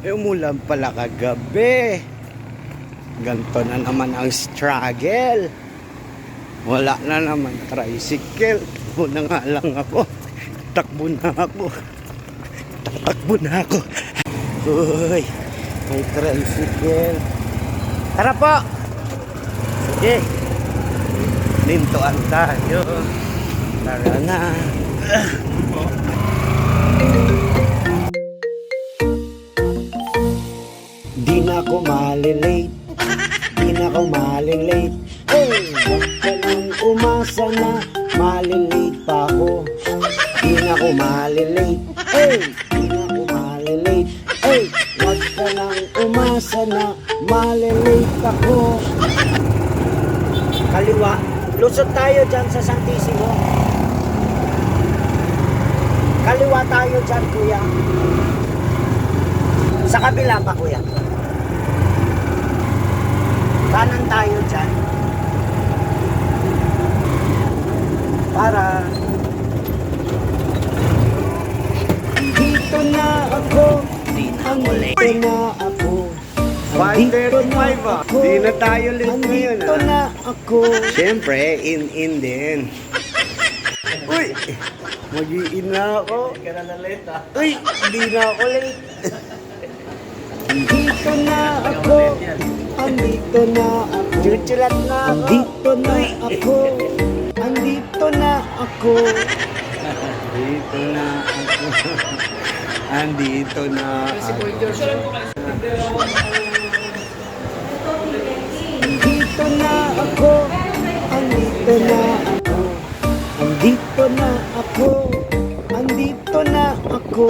Umulan pala kagabi. Ganto na naman ang struggle. Wala na naman tricycle. Takbo na nga lang ako. Takbo na ako. Tatakbo na ako. Uy, may tricycle. Tara po. Sige. Lintuan tayo. Tara na. Di na ako malilate. Di na ako malilate. Hey, huwag ka lang umasa na malilate pa ako. Di na ako malilate. Hey, di na ako malilate. Hey, huwag ka lang umasa na malilate ako. Kaliwa, lusot tayo dyan sa Santissimo. Kaliwa tayo dyan, kuya. Sa kabila pa, kuya. Kanan tayo dyan. Para dito na ako. Dito na ako. 5:35 ah. Di na tayo late ngayon ah. Dito na ako. Siyempre, in din. Uy! Mag-i-in na ako. Hindi ka na late ah. Uy! Hindi na ako late. Dito na ako. Andito na ako. Chuchulat na ako. Andito na ako. Andito na ako. Andito na ako. Andito na ako. Andito na ako. Andito na ako. Andito na ako. Andito na ako.